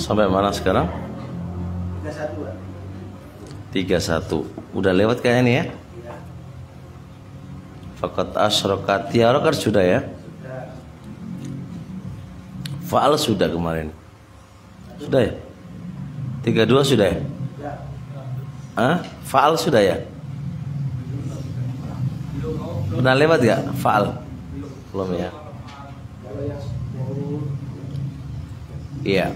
Sampai mana sekarang? 31. Udah lewat kayaknya nih ya. Faqad asyraka, tiara kan sudah ya. Fa'al sudah kemarin. Sudah ya? 32 sudah ya? Fa'al sudah ya? Pernah lewat gak? Fa'al? Belum ya? Iya.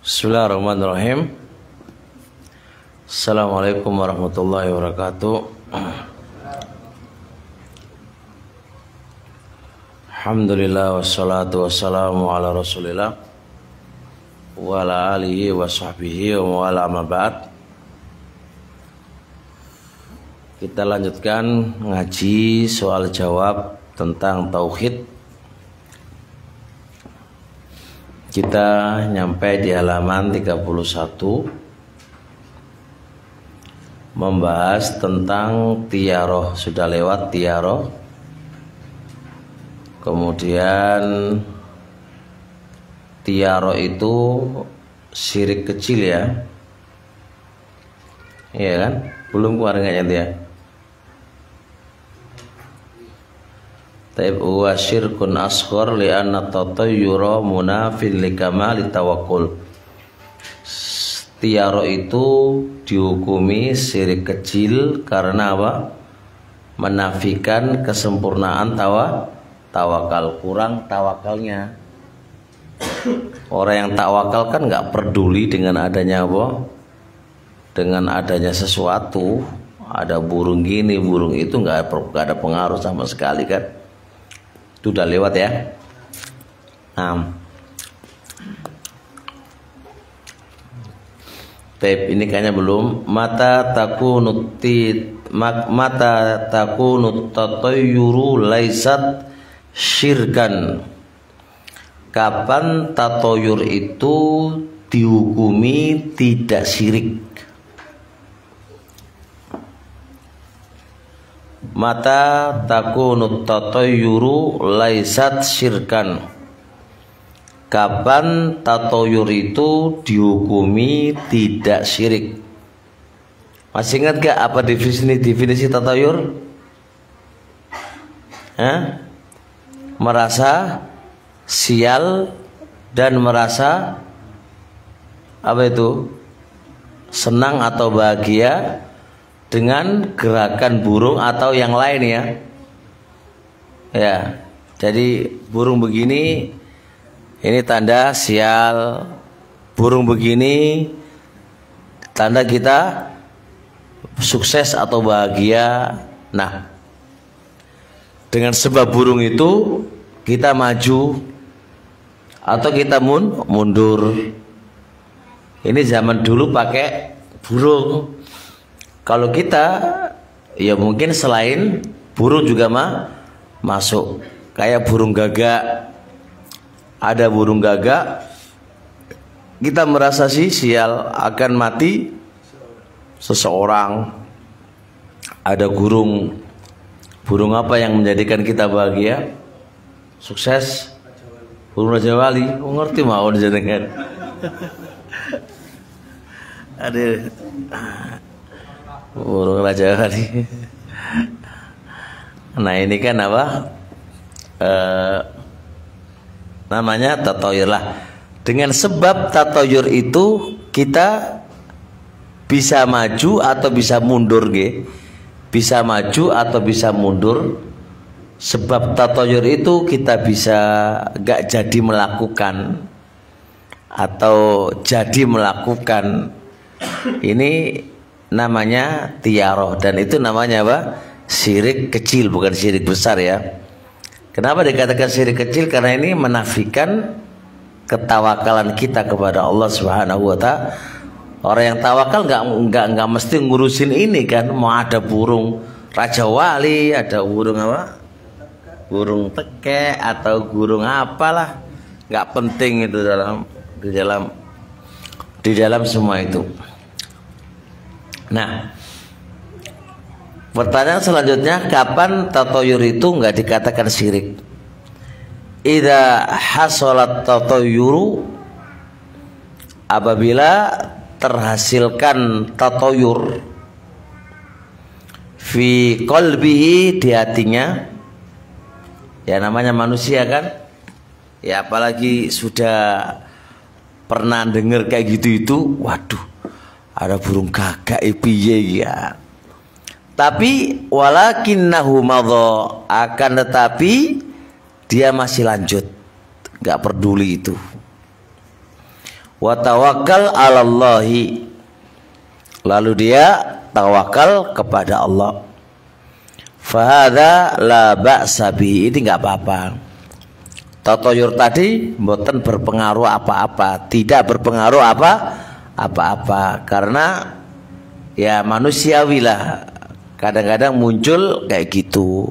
Bismillahirrahmanirrahim. Assalamualaikum warahmatullahi wabarakatuh. Alhamdulillah wassalatu wassalamu ala rasulillah wa ala alihi wa sahbihi wa ala amma ba'd. Kita lanjutkan ngaji soal jawab tentang tauhid. Kita nyampe di halaman 31, membahas tentang tiaroh. Sudah lewat tiaroh. Kemudian tiaroh itu syirik kecil ya. Iya kan? Belum keluar enggaknya dia. Taib wa syirkun asghar li'anna tatayyura munafin likamali tawakkul. Tiaro itu dihukumi syirik kecil karena apa? Menafikan kesempurnaan tawakal, kurang tawakalnya. Orang yang tawakal kan nggak peduli dengan adanya apa? Dengan adanya sesuatu, ada burung gini, burung itu nggak ada pengaruh sama sekali kan? Itu udah lewat ya. Tape ini kayaknya belum. Mata takunu tatayyuru laisat syirkan. Kapan tatoyur itu dihukumi tidak syirik? Mata takunu tatayyuru laisat syirkan. Kapan tatoyur itu dihukumi tidak syirik? Masih ingat gak apa definisi tatoyur? Merasa sial dan merasa apa itu? Senang atau bahagia dengan gerakan burung atau yang lain ya. Ya, jadi burung begini ini tanda sial, burung begini tanda kita sukses atau bahagia. Nah, dengan sebab burung itu kita maju atau kita mundur. Ini zaman dulu pakai burung. Kalau kita ya mungkin selain burung juga masuk. Kayak burung gagak. Ada burung gagak, kita merasa sial akan mati seseorang. Ada burung apa yang menjadikan kita bahagia, sukses? Burung Raja Wali. Ngerti mau dijenengan? Ada burung Raja Wali. Nah ini kan apa? Namanya tatoyur lah. Dengan sebab tatoyur itu kita bisa maju atau bisa mundur bisa maju atau bisa mundur. Sebab tatoyur itu kita bisa gak jadi melakukan atau jadi melakukan. Ini namanya tiaroh, dan itu namanya apa? Syirik kecil, bukan syirik besar ya. Kenapa dikatakan syirik kecil? Karena ini menafikan ketawakalan kita kepada Allah Subhanahu wa Ta'ala. Orang yang tawakal nggak mesti ngurusin ini kan. Mau ada burung raja wali, ada burung apa? Burung tekek atau burung apalah, nggak penting itu di dalam semua itu. Nah, pertanyaan selanjutnya, kapan tatoyur itu nggak dikatakan syirik? Idza hasalat tatoyuru, apabila terhasilkan tatoyur fi qalbihi, di hatinya. Ya namanya manusia kan, ya apalagi sudah pernah dengar kayak gitu itu, waduh ada burung gagak piye ya. Tapi walakinnahu madha, akan tetapi dia masih lanjut, nggak peduli itu. Wa tawakkal 'alallahi, lalu dia tawakal kepada Allah. Fahadha la ba'sa bihi, ini nggak apa-apa. Tatoyur tadi mboten berpengaruh apa-apa, tidak berpengaruh apa-apa, karena ya manusiawi lah, kadang-kadang muncul kayak gitu.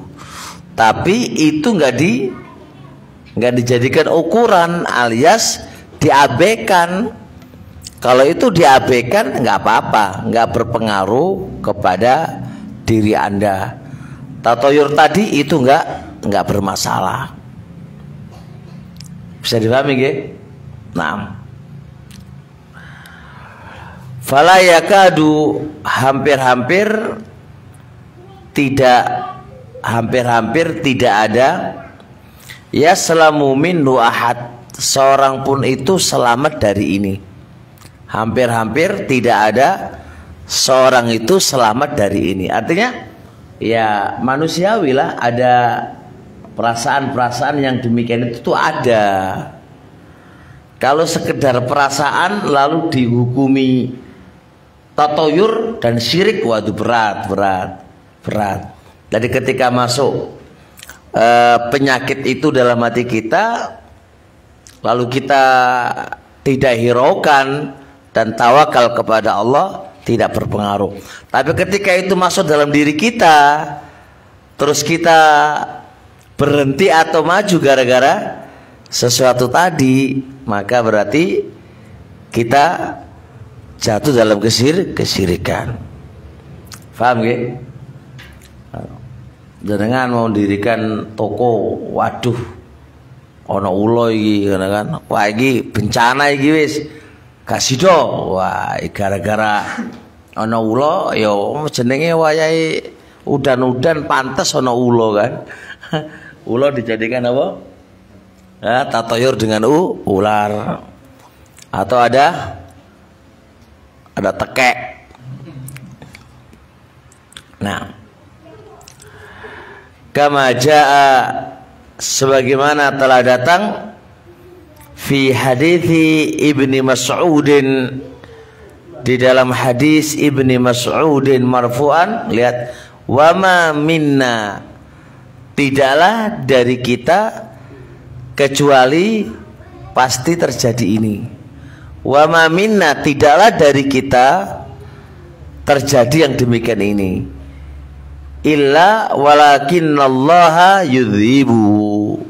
Tapi itu nggak dijadikan ukuran, alias diabaikan. Kalau itu diabaikan nggak apa-apa, nggak berpengaruh kepada diri Anda. Tatoyur tadi itu nggak bermasalah. Bisa dipahami nggih? Nah, fala yakadu, hampir-hampir tidak ada yaslamu minhu ahad, seorang pun itu selamat dari ini. Hampir-hampir tidak ada seorang itu selamat dari ini. Artinya ya manusiawi lah, ada perasaan-perasaan yang demikian itu tuh ada. Kalau sekedar perasaan lalu dihukumi tatoyur dan syirik, waduh berat. Jadi ketika masuk penyakit itu dalam hati kita, lalu kita tidak hiraukan dan tawakal kepada Allah, tidak berpengaruh. Tapi ketika itu masuk dalam diri kita, terus kita berhenti atau maju gara-gara sesuatu tadi, maka berarti kita jatuh dalam kesyirikan. Paham gak? Jangan mau dirikan toko, waduh ono ulo iki kan, wah iki bencana iki wis kasih do, wah gara-gara ono ulo, yo jenenge wayahe udan-udan pantes ono ulo kan. Ulo dijadikan apa? Nah, tatoyur dengan ular, atau ada tekek. Nah, kama jaa, sebagaimana telah datang fi hadithi Ibni Mas'udin, di dalam hadis Ibni Mas'udin marfu'an, lihat, wa ma minna, tidaklah dari kita kecuali pasti terjadi ini. Wa ma minna, tidaklah dari kita terjadi yang demikian ini, illa walakinallaha yudhibu,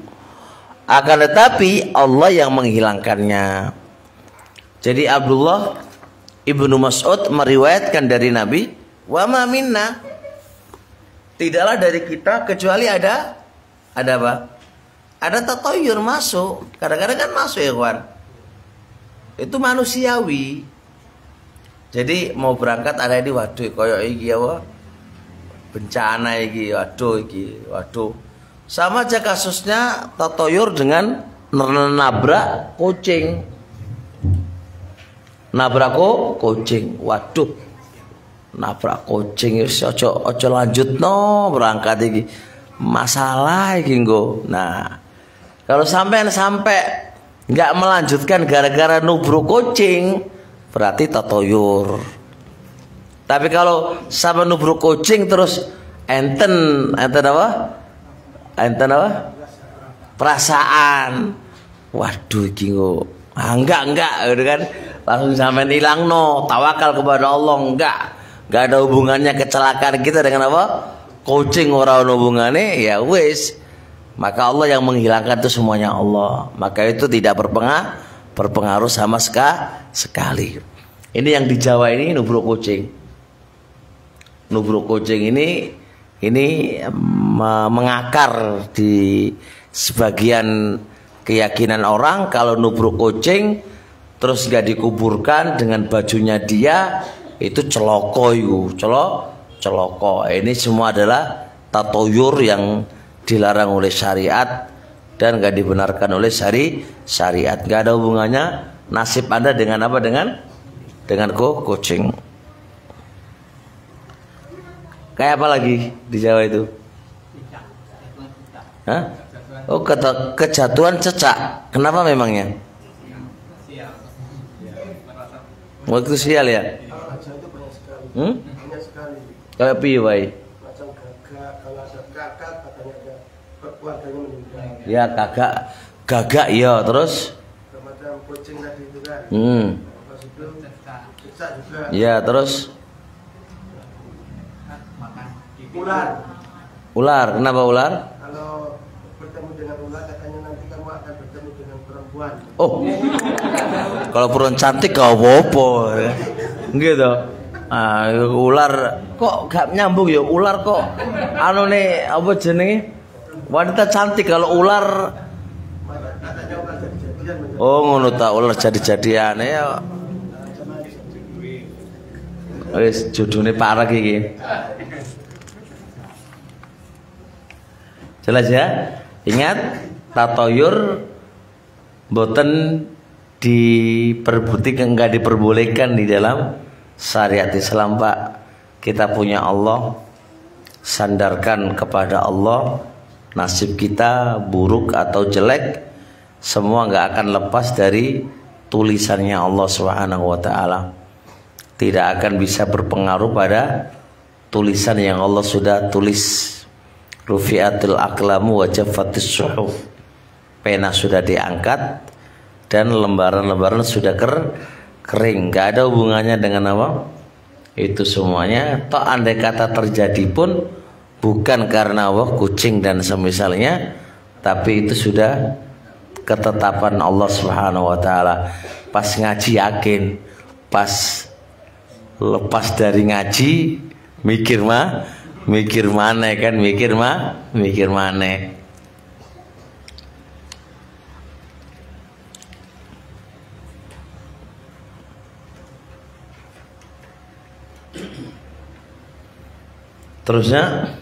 akan tetapi Allah yang menghilangkannya. Jadi Abdullah Ibnu Mas'ud meriwayatkan dari Nabi, wa ma minna, tidaklah dari kita kecuali ada apa? Ada tatoyur masuk. Kadang-kadang kan masuk ya kawan. Itu manusiawi. Jadi mau berangkat ada di, waduh koyo iki ya, bencana iki, waduh. Sama aja kasusnya tatoyur dengan nabrak kucing. Nabrak kucing, waduh. Nabrak kucing wis aja lanjutno berangkat iki. Masalah iki nggo. Nah, kalau sampai nggak melanjutkan gara-gara nubruk kucing, berarti tatoyur. Tapi kalau sama nubruk kucing terus enten apa? Perasaan. Waduh iki nggo. Enggak gitu kan. Langsung sampai hilang, no, tawakal kepada Allah, enggak ada hubungannya kecelakaan kita dengan apa? kucing ora ono hubungane, ya wis. Maka Allah yang menghilangkan itu semuanya Allah. Maka itu tidak berpengaruh sama sekali. Ini yang di Jawa ini nubruk kucing. Nubruk kucing ini mengakar di sebagian keyakinan orang kalau nubruk kucing terus gak dikuburkan dengan bajunya dia itu celoko itu, celoko. Ini semua adalah tatoyur yang dilarang oleh syariat dan gak dibenarkan oleh syariat. Gak ada hubungannya nasib Anda dengan apa, dengan kucing. Kayak apa lagi di Jawa itu? Hah? Oh, kejatuhan cecak. Kenapa memangnya? Waktu sial ya? Kayak piye wae? Macam gagak, kalau ada kakak katanya ada keluarganya meninggal. Ya gagak ya, terus? Macam kucing tadi itu kan. Pas itu cecak juga. Ya, terus? Ular, kenapa ular? Kalau bertemu dengan ular katanya nanti kamu akan bertemu dengan perempuan. Oh, kalau perempuan cantik gak apa-apa, gitu. Ular kok gak nyambung ya, ular kok anu nih apa jenenge wanita cantik, kalau ular Katanya ular jadi-jadian. oh ngono ta, ular jadi-jadian ya. Wis judune parah iki. Jelas ya? Ingat, tatoyur boten enggak diperbolehkan di dalam syariat Islam, Pak. Kita punya Allah, sandarkan kepada Allah. Nasib kita buruk atau jelek semua enggak akan lepas dari tulisannya Allah Subhanahu wa taala. Tidak akan bisa berpengaruh pada tulisan yang Allah sudah tulis. Rufi'atul aqlamu wa jaffatis suhuf. Pena sudah diangkat dan lembaran-lembaran sudah kering. Gak ada hubungannya dengan apa? Itu semuanya toh andai kata terjadi pun bukan karena Allah kucing dan semisalnya, tapi itu sudah ketetapan Allah Subhanahu wa taala. Pas ngaji yakin, pas lepas dari ngaji mikir mana kan, mikir mana. Terusnya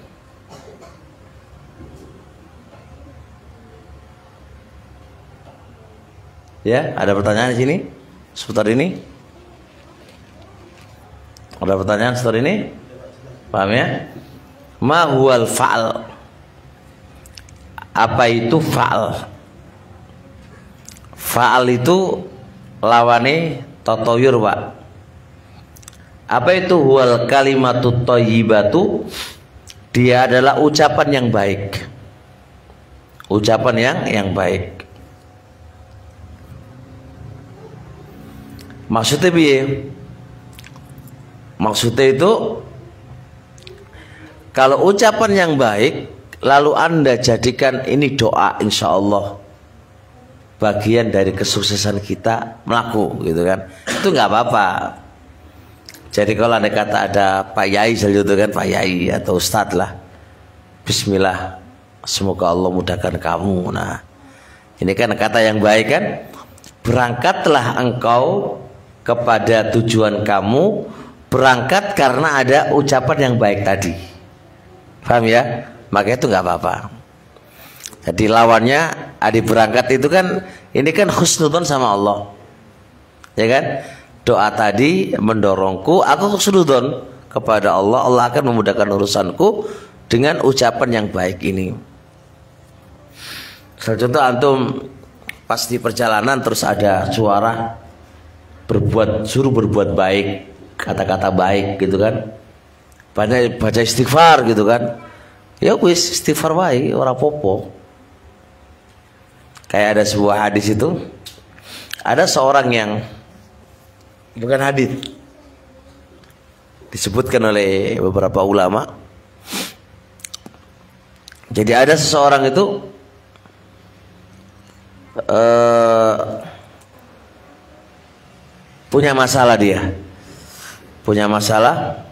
ya, ada pertanyaan di sini seputar ini? Ada pertanyaan seputar ini? Paham ya? Ma huwal fa'al. Apa itu fa'al? Fa'al itu lawane tatoyur, Pak. Apa itu huwal kalimatut thayyibatu? Dia adalah ucapan yang baik. Ucapan yang baik. Maksudnya piye? Maksudnya itu kalau ucapan yang baik lalu Anda jadikan ini doa, insya Allah bagian dari kesuksesan kita melaku, gitu kan? Itu nggak apa-apa. Jadi kalau Anda kata ada Pak Yai saja itu kan, Pak Yai atau Ustadz lah, Bismillah, semoga Allah mudahkan kamu. Nah, ini kan kata yang baik kan? Berangkatlah engkau kepada tujuan kamu, berangkat karena ada ucapan yang baik tadi. Paham ya? Maka itu nggak apa-apa. Jadi lawannya adi berangkat itu kan, ini kan husnudzon sama Allah, ya kan? Doa tadi mendorongku, aku husnudzon kepada Allah. Allah akan memudahkan urusanku dengan ucapan yang baik ini. Contoh antum pas di perjalanan terus ada suara suruh berbuat baik, kata-kata baik gitu kan, baca istighfar gitu kan, ya wis istighfar baik, ora popo. Kayak ada sebuah hadis itu, ada seorang yang bukan hadis, disebutkan oleh beberapa ulama, Jadi ada seseorang itu punya masalah, dia punya masalah,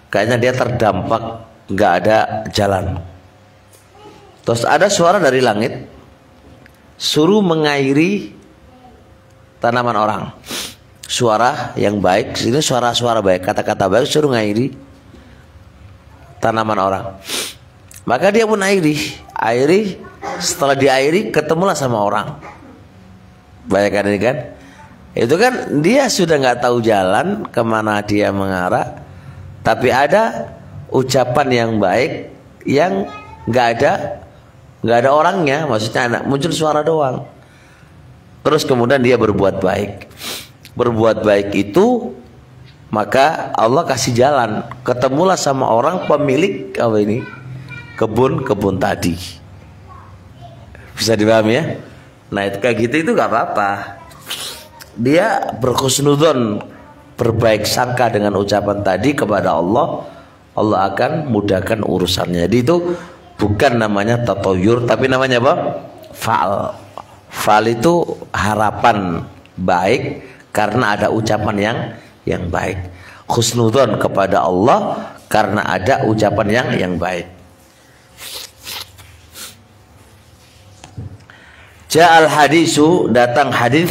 kayaknya dia terdampak, nggak ada jalan. Terus ada suara dari langit suruh mengairi tanaman orang. Suara yang baik, ini suara-suara baik, kata-kata baik, suruh ngairi tanaman orang. Maka dia pun airi. Setelah diairi ketemulah sama orang. Bayangkan ini kan, itu kan dia sudah nggak tahu jalan kemana dia mengarah, tapi ada ucapan yang baik yang nggak ada orangnya, maksudnya muncul suara doang. Terus kemudian dia berbuat baik. Berbuat baik itu, maka Allah kasih jalan, ketemulah sama orang pemilik apa ini, kebun tadi. Bisa dipahami ya? Nah itu kayak gitu itu nggak apa-apa. Dia berhusnudzon, berbaik sangka dengan ucapan tadi kepada Allah, Allah akan mudahkan urusannya. Jadi itu bukan namanya tatoyur, tapi namanya apa? Fa'al. Fa'al itu harapan baik karena ada ucapan yang baik. Husnudzon kepada Allah karena ada ucapan yang baik. Ja'al hadisu, datang hadis.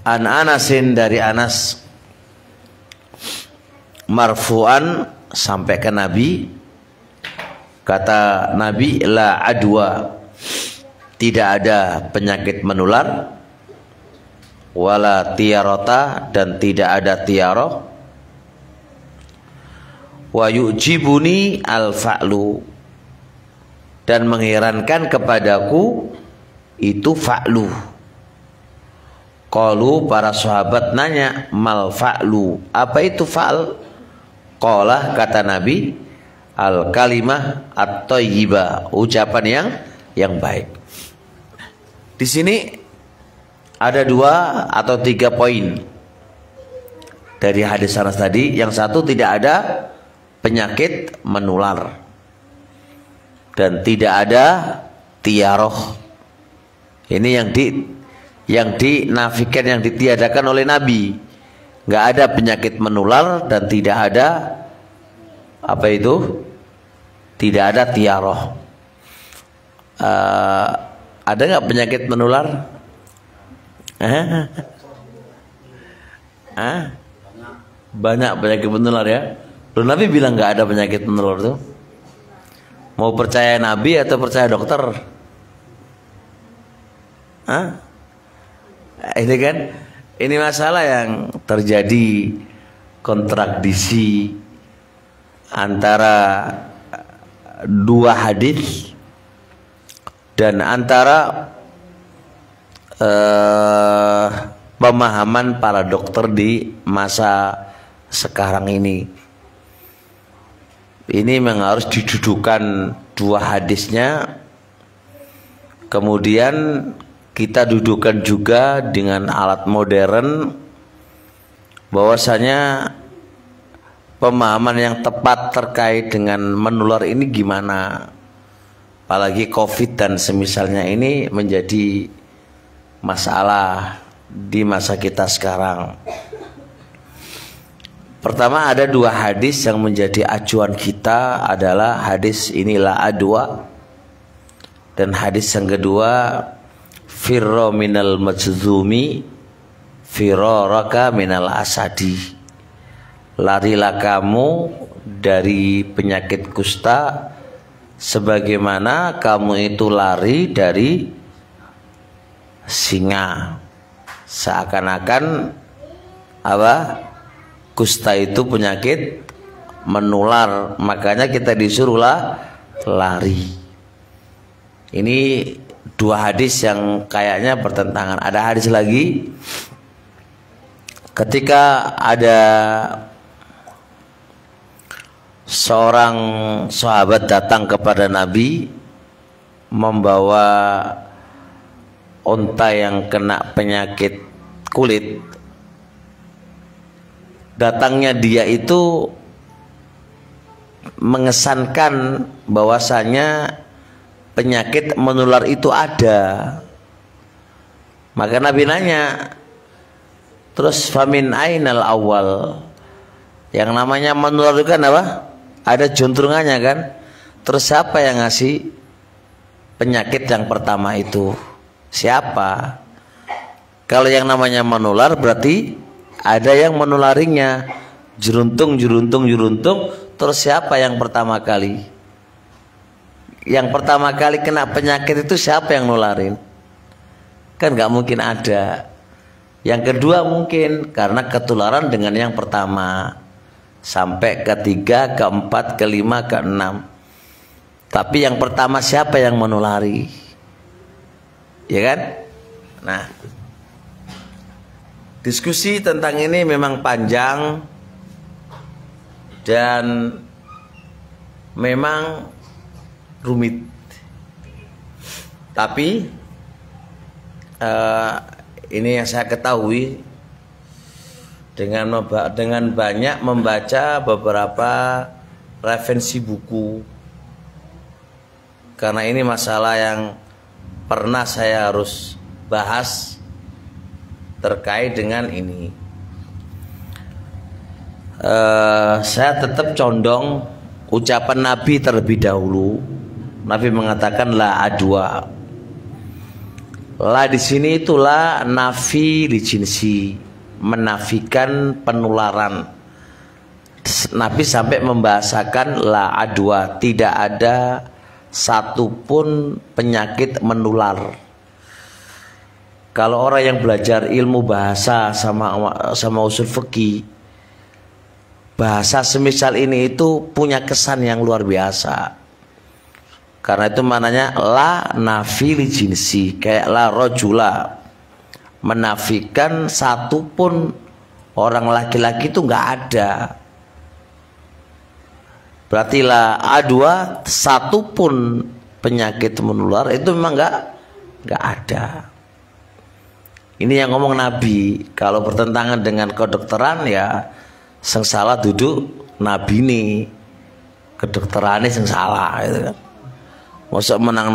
An Anasin, dari Anas, marfu'an, sampai ke Nabi. Kata Nabi, la adwa, tidak ada penyakit menular, wala tiarota, dan tidak ada tiaroh, wa yu'jibuni al-fa'lu, dan mengherankan kepadaku itu fa'lu. Qalu, para sahabat nanya, mal fa'lu, apa itu fa'al? Qala, kata Nabi, al kalimah at-thayyibah, ucapan yang baik. Di sini ada 2 atau 3 poin dari hadis Anas tadi. Yang satu, tidak ada penyakit menular dan tidak ada tiaroh. Ini yang dinafikan, yang ditiadakan oleh Nabi. Nggak ada penyakit menular dan tidak ada apa itu? Tidak ada tiaroh. Ada nggak penyakit menular? Banyak penyakit menular ya. Lalu Nabi bilang nggak ada penyakit menular tuh. Mau percaya Nabi atau percaya dokter? Ini kan, ini masalah yang terjadi kontradiksi antara 2 hadis dan antara pemahaman para dokter di masa sekarang ini. Ini memang harus didudukan 2 hadisnya, kemudian kita dudukan juga dengan alat modern, bahwasanya pemahaman yang tepat terkait dengan menular ini gimana. Apalagi COVID dan semisalnya ini menjadi masalah di masa kita sekarang. Pertama, ada 2 hadis yang menjadi acuan kita, adalah hadis inilah adwa, dan hadis yang kedua, firro minal majzumi firoraka minal asadi, larilah kamu dari penyakit kusta sebagaimana kamu itu lari dari singa. Seakan-akan apa? Kusta itu penyakit menular, makanya kita disuruhlah lari. Ini 2 hadis yang kayaknya bertentangan. Ada hadis lagi, ketika ada seorang sahabat datang kepada Nabi membawa unta yang kena penyakit kulit. Datangnya dia itu mengesankan bahwasanya penyakit menular itu ada. Maka Nabi nanya, terus famin ainal awal, yang namanya menular itu kan apa? Ada juntrungannya kan? Terus siapa yang ngasih penyakit yang pertama itu? Siapa? Kalau yang namanya menular berarti ada yang menularinya. Jeruntung. Terus siapa yang pertama kali? Yang pertama kali kena penyakit itu siapa yang nularin? Kan nggak mungkin ada. Yang kedua mungkin karena ketularan dengan yang pertama, sampai ketiga, keempat, kelima, keenam. Tapi yang pertama siapa yang menulari? Ya kan? Nah, diskusi tentang ini memang panjang dan memang rumit. Tapi ini yang saya ketahui dengan banyak membaca beberapa referensi buku, karena ini masalah yang pernah saya harus bahas terkait dengan ini. Saya tetap condong ucapan Nabi terlebih dahulu. Nabi mengatakan la adwa. La di sini itulah nafi li jinsi, menafikan penularan. Nabi sampai membahasakan la adwa, tidak ada satupun penyakit menular. Kalau orang yang belajar ilmu bahasa sama usul fikih, bahasa semisal ini itu punya kesan yang luar biasa. Karena itu maknanya la nafi li jinsi, kayak la rojula, menafikan satupun orang laki-laki itu nggak ada. Berarti la adwa, satupun penyakit menular itu memang nggak ada. Ini yang ngomong Nabi. Kalau bertentangan dengan kedokteran ya sing salah duduk Nabi ini, kedokterannya sing salah gitu kan. Masa menang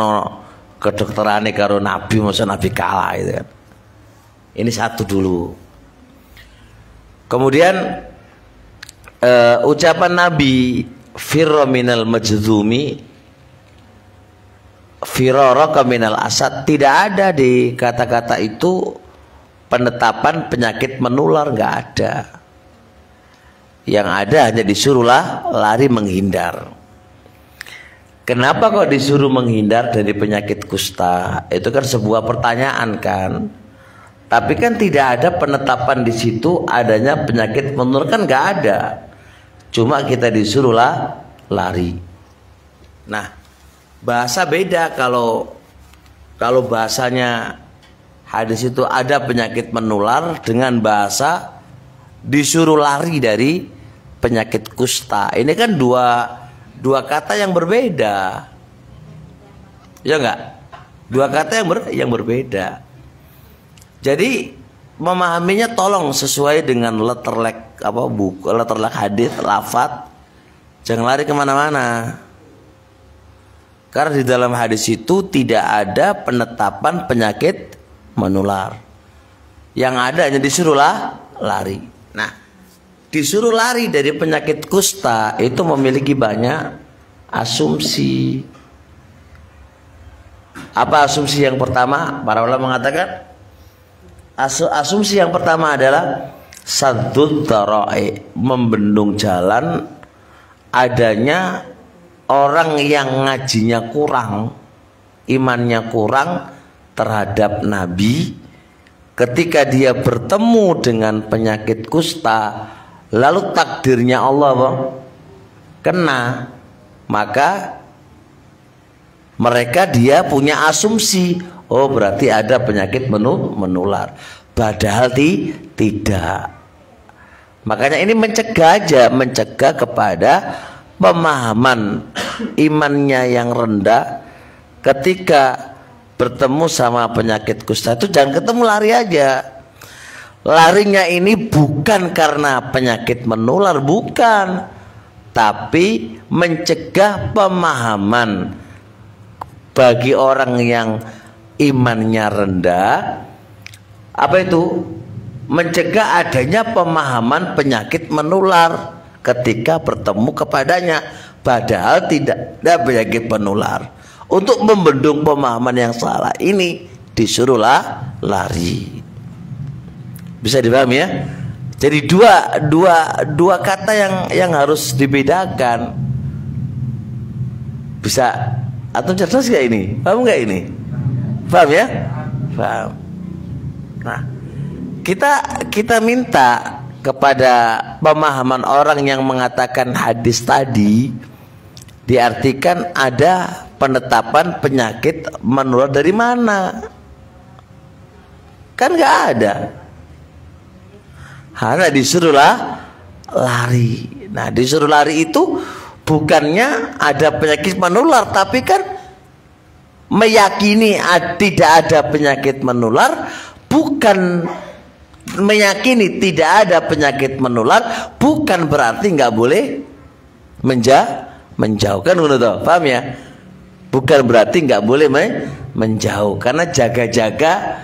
kedokterannya karo Nabi, masa Nabi kalah gitu kan. Ini satu dulu. Kemudian ucapan Nabi firra minal majzumi firaraka minal asad, tidak ada di kata-kata itu penetapan penyakit menular, nggak ada. Yang ada hanya disuruhlah lari menghindar. Kenapa kok disuruh menghindar dari penyakit kusta? Itu kan sebuah pertanyaan kan. Tapi kan tidak ada penetapan di situ adanya penyakit menular, kan nggak ada. Cuma kita disuruhlah lari. Nah, bahasa beda. Kalau bahasanya hadis itu ada penyakit menular, dengan bahasa disuruh lari dari penyakit kusta. Ini kan dua kata yang berbeda, ya enggak? Dua kata yang berbeda. Jadi memahaminya tolong sesuai dengan letterlek hadis, lafaz. Jangan lari kemana-mana. Karena di dalam hadis itu tidak ada penetapan penyakit menular. Yang ada hanya disuruhlah lari. Nah, disuruh lari dari penyakit kusta itu memiliki banyak asumsi. Apa asumsi yang pertama? Para ulama mengatakan asumsi yang pertama adalah saddud dhara'i, membendung jalan adanya orang yang ngajinya kurang, imannya kurang terhadap Nabi. Ketika dia bertemu dengan penyakit kusta, lalu takdirnya Allah kena, maka dia punya asumsi, oh berarti ada penyakit menular. Padahal tidak. Makanya ini mencegah kepada pemahaman imannya yang rendah, ketika bertemu sama penyakit kusta itu jangan ketemu lari aja. Larinya ini bukan karena penyakit menular, bukan, tapi mencegah pemahaman bagi orang yang imannya rendah. Apa itu? Mencegah adanya pemahaman penyakit menular ketika bertemu kepadanya, padahal tidak ada penyakit menular. Untuk membendung pemahaman yang salah ini disuruhlah lari. Bisa dipahami ya? Jadi dua kata yang harus dibedakan. Bisa atau cerdas gak ini? Paham gak ini? Paham ya? Paham. Nah, kita minta kepada pemahaman orang yang mengatakan hadis tadi diartikan ada penetapan penyakit menular dari mana? Kan nggak ada. Hanya disuruhlah lari. Nah, disuruh lari itu bukannya ada penyakit menular, tapi kan meyakini tidak ada penyakit menular, bukan meyakini tidak ada penyakit menular, bukan berarti nggak boleh menjauhkan, paham ya? Bukan berarti nggak boleh menjauh, karena jaga-jaga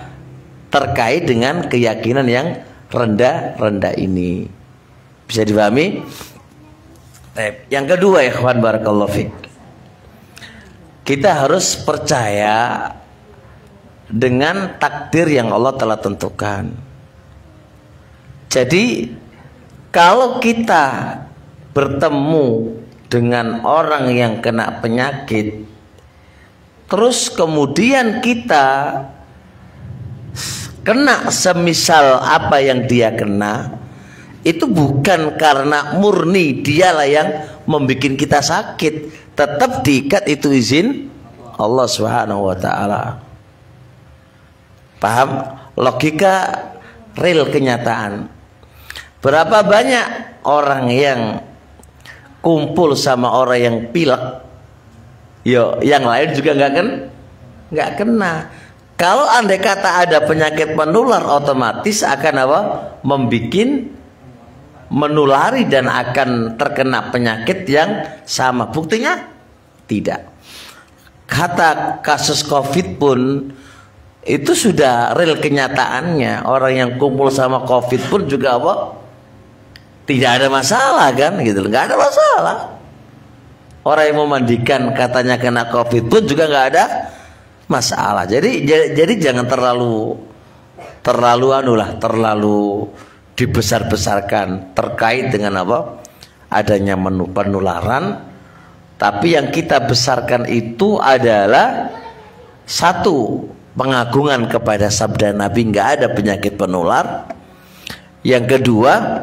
terkait dengan keyakinan yang rendah ini. Bisa dipahami? Yang kedua, ikhwan barakallahu fiik, kita harus percaya dengan takdir yang Allah telah tentukan. Jadi kalau kita bertemu dengan orang yang kena penyakit, terus kemudian kita kena semisal apa yang dia kena, itu bukan karena murni dialah yang membuat kita sakit, tetap diikat itu izin Allah Subhanahu wa taala. Paham? Logika real kenyataan. Berapa banyak orang yang kumpul sama orang yang pilek, yang lain juga nggak kena. Kalau andai kata ada penyakit menular, otomatis akan apa? Membikin menulari dan akan terkena penyakit yang sama. Buktinya tidak. Kata kasus COVID pun itu sudah real kenyataannya. Orang yang kumpul sama COVID pun juga apa? Tidak ada masalah kan, gitu. Nggak ada masalah. Orang yang memandikan katanya kena COVID pun juga nggak ada masalah. Jadi jangan terlalu dibesar-besarkan terkait dengan apa? Adanya penularan. Tapi yang kita besarkan itu adalah satu, pengagungan kepada sabda Nabi, nggak ada penyakit penular. Yang kedua,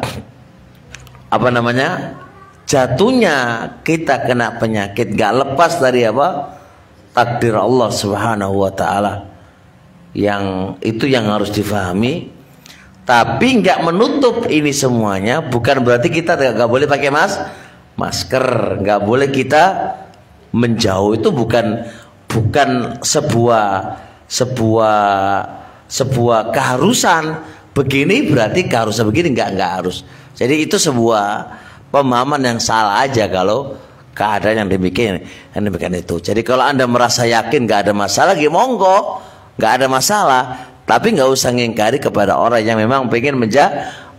jatuhnya kita kena penyakit nggak lepas dari apa? Takdir Allah Subhanahu wa taala. Yang itu yang harus difahami. Tapi nggak menutup ini semuanya, bukan berarti kita nggak boleh pakai masker, nggak boleh kita menjauh. Itu bukan sebuah keharusan. Begini berarti keharusan, begini nggak harus. Jadi itu sebuah pemahaman yang salah aja kalau keadaan yang demikian itu. Jadi kalau Anda merasa yakin nggak ada masalah, monggo, nggak ada masalah. Tapi nggak usah ngingkari kepada orang yang memang pengen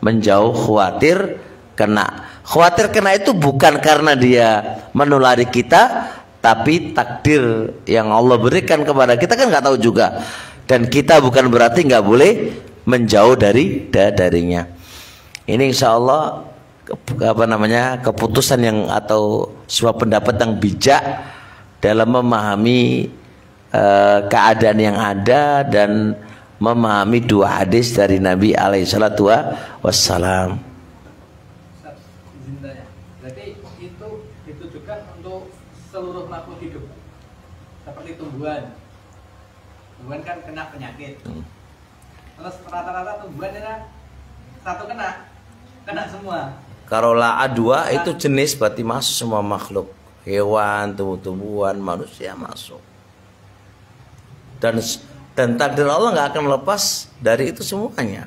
menjauh, khawatir kena. Khawatir kena itu bukan karena dia menulari kita, tapi takdir yang Allah berikan kepada kita kan nggak tahu juga. Dan kita bukan berarti nggak boleh menjauh darinya. Ini insya Allah keputusan yang atau sebuah pendapat yang bijak dalam memahami keadaan yang ada dan memahami dua hadis dari Nabi alaihissalatu wassalam. Berarti itu ditujukan untuk seluruh makhluk hidup, seperti tumbuhan. Tumbuhan kan kena penyakit. Terus rata-rata tumbuhan satu kena semua. Kalau la A2 itu jenis berarti masuk semua makhluk. Hewan, tumbuh-tumbuhan, manusia masuk. Dan takdir Allah nggak akan melepas dari itu semuanya.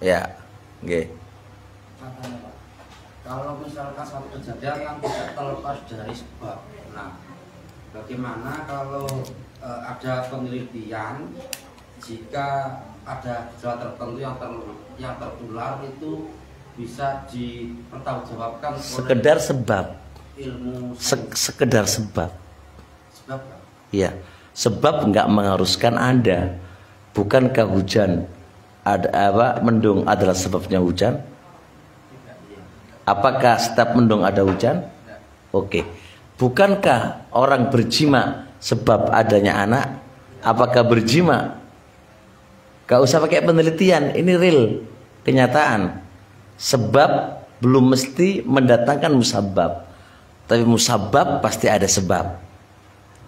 Ya, oke. Kalau misalkan satu kejadian yang tidak terlepas dari sebab, nah bagaimana kalau ada penelitian jika ada gejala tertentu yang tertular itu bisa dipertanggungjawabkan Sekedar sebab. ilmu Sekedar sebab. sebab Ya, sebab nggak mengharuskan Anda. Bukankah hujan mendung adalah sebabnya hujan? Apakah setiap mendung ada hujan? Oke. Bukankah orang berjima sebab adanya anak? Apakah berjima? Gak usah pakai penelitian, ini real, kenyataan. Sebab belum mesti mendatangkan musabab, tapi musabab pasti ada sebab.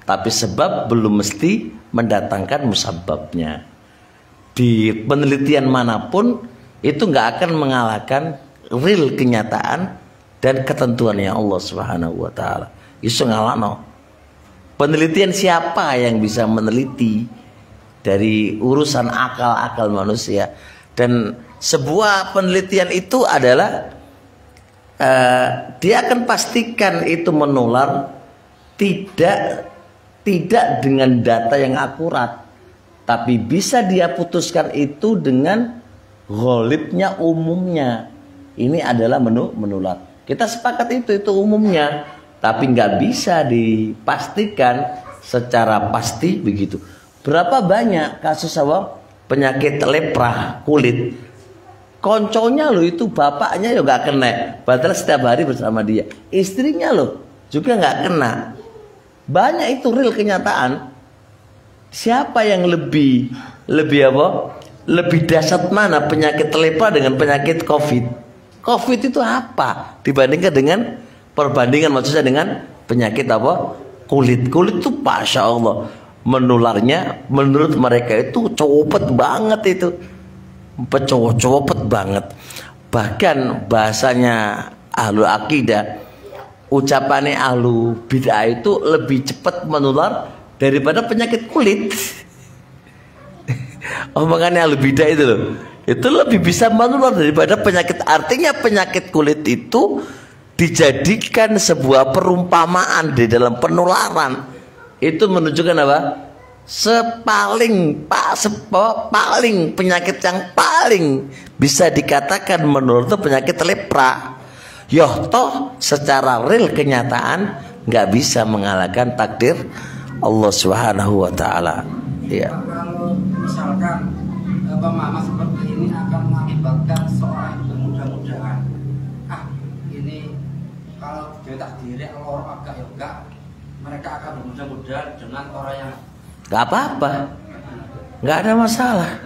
Tapi sebab belum mesti mendatangkan musababnya. Di penelitian manapun itu nggak akan mengalahkan real kenyataan dan ketentuannya Allah Subhanahu wa taala. Iso ngalahno. Penelitian siapa yang bisa meneliti dari urusan akal-akal manusia? Dan sebuah penelitian itu adalah dia akan pastikan itu menular tidak dengan data yang akurat, tapi bisa dia putuskan itu dengan ghalibnya umumnya. Ini adalah menular. Kita sepakat itu umumnya, tapi nggak bisa dipastikan secara pasti begitu. Berapa banyak kasus penyakit lepra kulit? Konconya loh itu bapaknya ya nggak kena, padahal setiap hari bersama dia. Istrinya loh juga nggak kena. Banyak itu real kenyataan. Siapa yang lebih dahsyat mana penyakit lepra dengan penyakit COVID? COVID itu apa dibandingkan dengan maksudnya dengan penyakit kulit itu Masya Allah menularnya menurut mereka itu cepet banget itu. Cepet banget. Bahkan bahasanya ahlu akidah, ucapannya ahlu bid'ah itu lebih cepat menular daripada penyakit kulit. Omongannya ahlu bid'ah itu loh, itu lebih bisa menular daripada penyakit. Artinya penyakit kulit itu dijadikan sebuah perumpamaan di dalam penularan. Itu menunjukkan apa? Paling penyakit yang paling bisa dikatakan menurut penyakit lepra. Yoh toh secara real kenyataan nggak bisa mengalahkan takdir Allah Subhanahu wa taala. Ya. Kalau misalkan pemahaman seperti ini akan mengakibatkan seorang itu mudah-mudahan ini kalau dia takdirnya Allah agak enggak, mereka akan bermudah-mudahan dengan orang yang Gak apa-apa, gak ada masalah.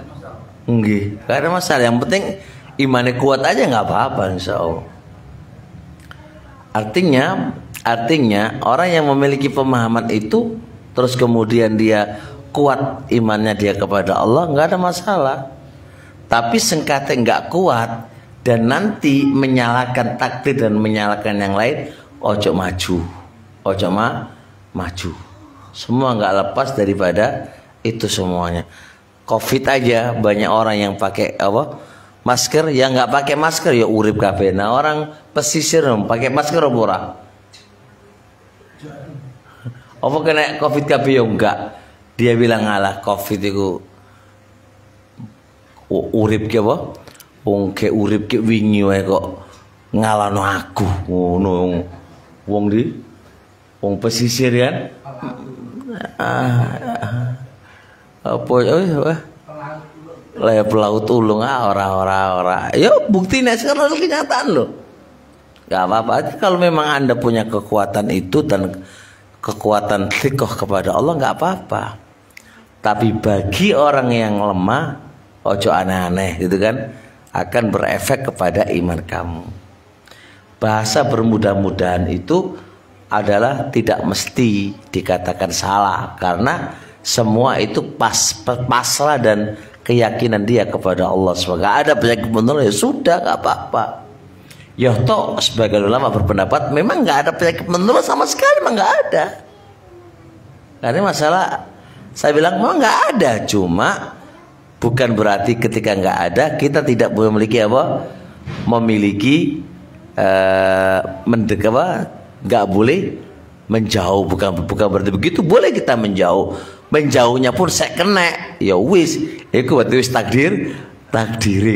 Nggih, gak ada masalah. Yang penting imannya kuat aja nggak apa-apa, insya Allah. Artinya orang yang memiliki pemahaman itu terus kemudian dia kuat imannya dia kepada Allah, nggak ada masalah. Tapi sengkata nggak kuat dan nanti menyalahkan takdir dan menyalahkan yang lain, ojo maju. Semua nggak lepas daripada itu semuanya. Covid aja banyak orang yang pakai masker, yang nggak pakai masker ya urip kabeh. Nah orang pesisir pakai masker ora? Apa kena Covid kabeh ya enggak? Dia bilang ngalah Covid itu urip ke wong ke urip ke wingi wae kok ngalahno aku ngono wong pesisir kan. Pelaut ulung ora. Yo buktinya sekarang kenyataan loh. Gak apa-apa. Kalau memang Anda punya kekuatan itu dan kekuatan thiqah kepada Allah nggak apa-apa. Tapi bagi orang yang lemah, ojo aneh-aneh gitu kan, akan berefek kepada iman kamu. Bahasa bermudah-mudahan itu adalah tidak mesti dikatakan salah karena semua itu pasrah dan keyakinan dia kepada Allah SWT. Gak ada penyakit menular, ya sudah, gak apa-apa. Ya toh sebagian ulama berpendapat memang gak ada penyakit menular sama sekali, memang gak ada. Karena masalah saya bilang memang gak ada, cuma bukan berarti ketika gak ada kita tidak boleh memiliki apa? Memiliki gak boleh menjauh, bukan berarti begitu. Boleh kita menjauh, menjauhnya pun saya kena, ya wis, itu berarti wis takdiri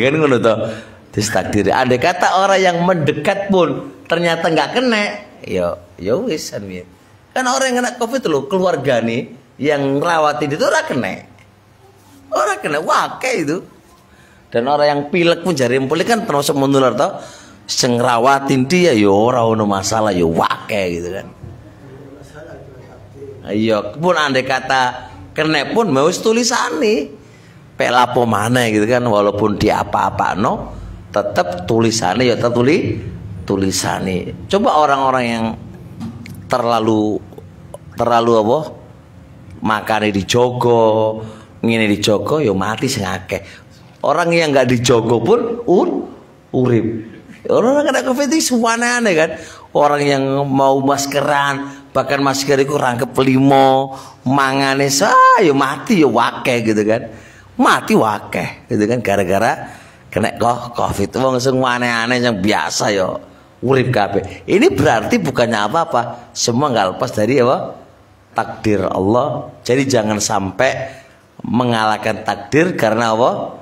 kan ngono to. Wis takdiri. Andai kata orang yang mendekat pun ternyata nggak kena, ya wis kan orang yang kena COVID loh, keluarga nih yang ngerawatin itu orang kena wake itu. Dan orang yang pilek pun jari empulih kan termasuk menular toh. Sing ngerawatin dia ya ora ono masalah, ya wake gitu kan. Iya, pun andai kata kena pun mau tulisane pek lapo mana gitu kan, walaupun di apa-apa no tetap tulisannya ya tetap tulisannya. Coba orang-orang yang terlalu apa makannya dijogo, ngene dijogo ya mati sing akeh. Orang yang nggak dijogo pun urip. Orang kena COVID itu semuanya aneh kan. Orang yang mau maskeran, bahkan masker itu rangkep 5, mangane ya mati ya wake gitu kan. Mati wake gitu kan gara-gara kena COVID. Wong sing aneh-aneh yang biasa ya urip kabeh. Ini berarti bukannya apa-apa, semua nggak lepas dari apa? Takdir Allah. Jadi jangan sampai mengalahkan takdir karena apa?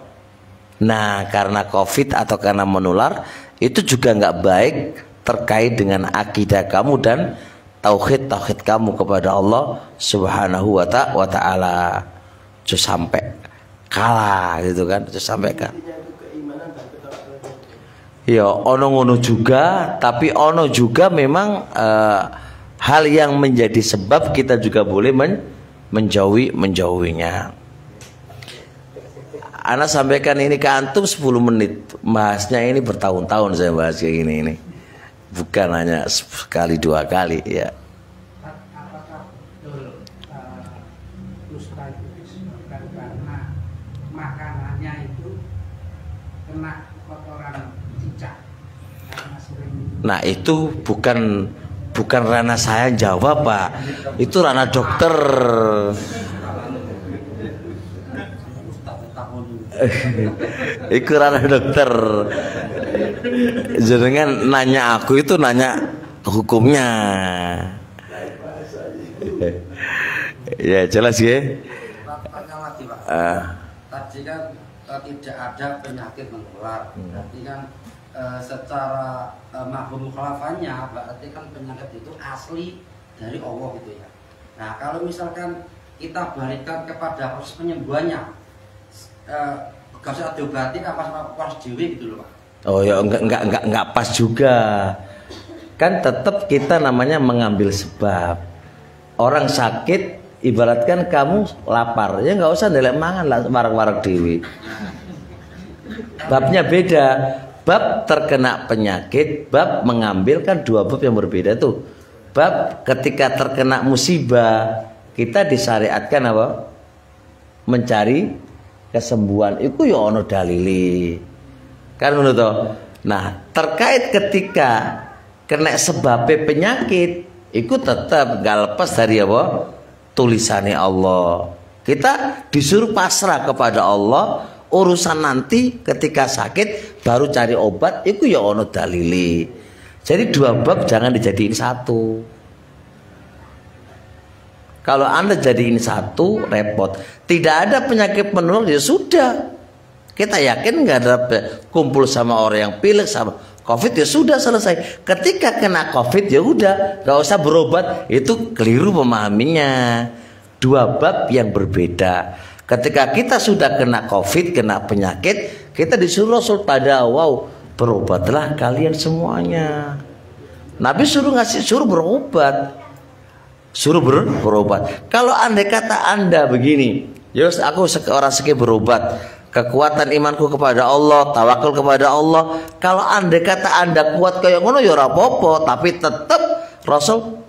Nah, karena COVID atau karena menular, itu juga nggak baik terkait dengan akidah kamu dan tauhid kamu kepada Allah Subhanahu wa ta'ala. Jangan sampai kalah gitu kan, jangan sampai kan. Ya, ono ngono juga, tapi ono juga memang hal yang menjadi sebab kita juga boleh menjauhinya. Ana sampaikan ini ke antum 10 menit. Bahasnya ini bertahun-tahun saya bahas kayak gini ini. Bukan hanya sekali 2 kali ya. Apakah betul dusta itu disebabkan karena makanannya itu kena kotoran cicak? Nah itu bukan ranah saya jawab Pak. Itu ranah dokter. Iku ranah dokter. Jenengan nanya aku itu nanya hukumnya. Ya jelas ya. Lagi Pak. Tadi kan tidak ada penyakit menular. Berarti kan secara mafhum mukhalafahnya berarti kan penyakit itu asli dari Allah gitu ya. Nah kalau misalkan kita balikkan kepada proses penyembuhannya, gak usah diobati apa pas dewi gitu loh Pak. Oh ya enggak pas juga. Kan tetap kita namanya mengambil sebab. Orang sakit ibaratkan kamu lapar, ya nggak usah ndelek mangan lah wareg-wareg dewi. Babnya beda. Bab terkena penyakit, bab mengambil kan 2 bab yang berbeda tuh. Bab ketika terkena musibah, kita disyariatkan apa? Mencari kesembuhan. Itu ya ono dalili. Kan ngono to. Nah, terkait ketika kena sebab penyakit, itu tetap gak lepas dari apa? Tulisannya Allah. Kita disuruh pasrah kepada Allah. Urusan nanti ketika sakit baru cari obat, itu ya ono dalili. Jadi 2 bab jangan dijadiin 1. Kalau Anda jadiin 1 repot. Tidak ada penyakit menular ya sudah. Kita yakin nggak ada kumpul sama orang yang pilek sama COVID ya sudah selesai. Ketika kena COVID ya udah, nggak usah berobat. Itu keliru memahaminya. 2 bab yang berbeda. Ketika kita sudah kena COVID, kena penyakit, kita disuruh Rasul pada berobatlah kalian semuanya. Nabi suruh berobat. Suruh berobat. Kalau andai kata Anda begini, ya aku orang sekali berobat, kekuatan imanku kepada Allah, tawakal kepada Allah. Kalau andai kata Anda kuat kayak ngono ya ora apa-apa, tapi tetap Rasul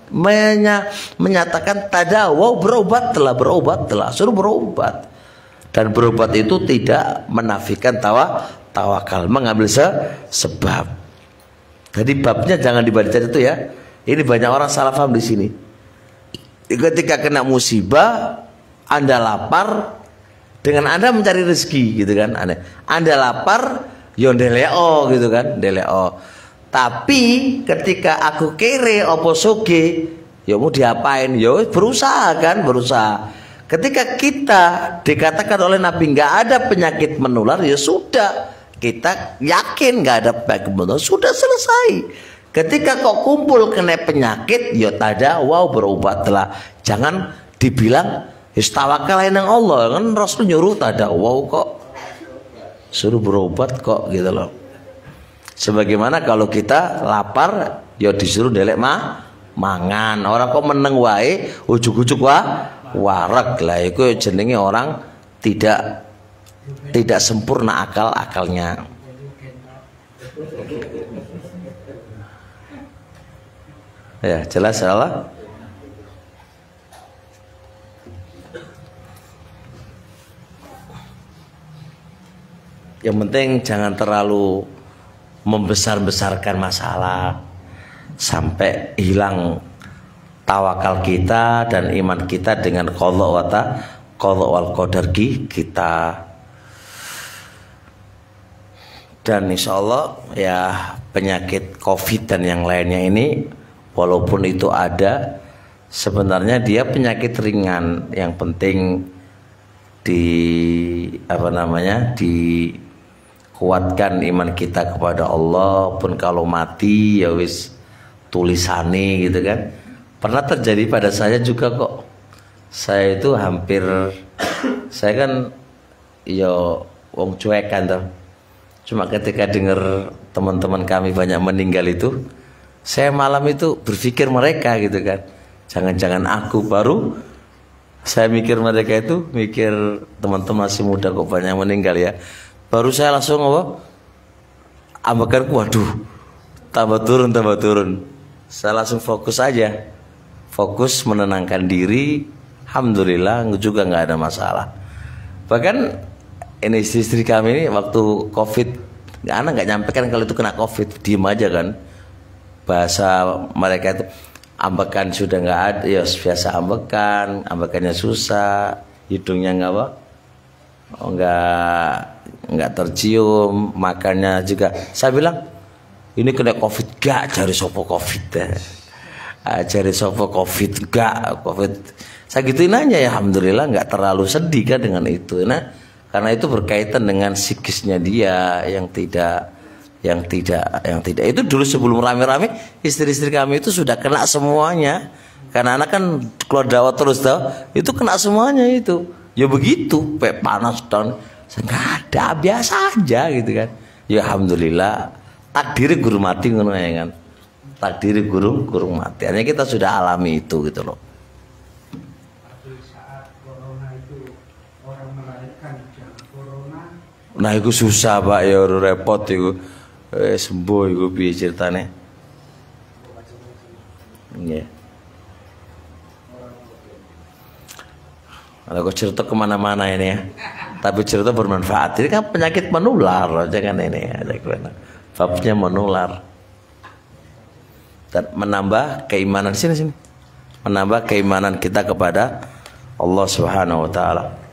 menyatakan tadawaw, berobatlah, suruh berobat. Dan berobat itu tidak menafikan tawakal, mengambil sebab. Jadi babnya jangan dibaca itu ya. Ini banyak orang salah paham di sini. Ketika kena musibah, Anda lapar, dengan Anda mencari rezeki gitu kan. Anda lapar, yo ndeleo gitu kan, ndeleo. Tapi ketika aku kere opo soge, ya mau diapain? Ya berusaha kan, berusaha. Ketika kita dikatakan oleh Nabi nggak ada penyakit menular, ya sudah, kita yakin nggak ada penyakit menular, sudah selesai. Ketika kok kumpul kena penyakit, ya tada, wow berobatlah. Jangan dibilang istawakal nang Allah, kan Rasul nyuruh tada, wow kok suruh berobat kok gitu loh. Sebagaimana kalau kita lapar, ya disuruh delek mangan. Orang kok meneng wae, ujuk-ujuk warak lah. Itu jenenge orang tidak sempurna akalnya. Ya jelas salah. Yang penting jangan terlalu membesar-besarkan masalah sampai hilang tawakal kita dan iman kita dengan qadha wal qadar kita. Dan insya Allah ya penyakit COVID dan yang lainnya ini walaupun itu ada, sebenarnya dia penyakit ringan. Yang penting dikuatkan iman kita kepada Allah. Pun kalau mati ya wis tulisane gitu kan. Pernah terjadi pada saya juga kok. Saya itu saya kan ya wong cuekan tuh. Cuma ketika dengar teman-teman kami banyak meninggal itu, saya malam itu berpikir mereka gitu kan. Jangan-jangan aku baru. Saya mikir mereka itu, mikir teman-teman masih muda kok banyak meninggal ya. Baru saya langsung ambekan, waduh, tambah turun. Saya langsung fokus aja, fokus menenangkan diri. Alhamdulillah juga nggak ada masalah. Bahkan ini istri kami ini waktu COVID, anak nggak nyampaikan kalau itu kena COVID, diem aja kan. Bahasa mereka itu ambekan sudah nggak ada, ya biasa ambekannya susah, hidungnya nggak tercium, makannya juga. Saya bilang ini kena COVID gak, cari sopo COVID cari sopo COVID gak COVID. Saya gituin aja ya, alhamdulillah nggak terlalu sedih kan dengan itu. Nah karena itu berkaitan dengan psikisnya dia yang tidak itu dulu sebelum rame-rame istri-istri kami itu sudah kena semuanya. Karena anak kan keluar dakwah terus itu kena semuanya itu. Ya begitu, panas dan nggak ada, biasa aja gitu kan. Ya alhamdulillah, takdiri guru mati ngono ya kan. Takdiri guru mati. Hanya kita sudah alami itu gitu loh. Nah itu susah Pak ya, repot itu. Sembuh itu piye ceritane. Nggih. Kalau cerita kemana-mana ini ya. Tapi cerita bermanfaat. Ini kan penyakit menular, jangan ini ya. Babnya menular. Dan menambah keimanan sini. Menambah keimanan kita kepada Allah Subhanahu wa taala.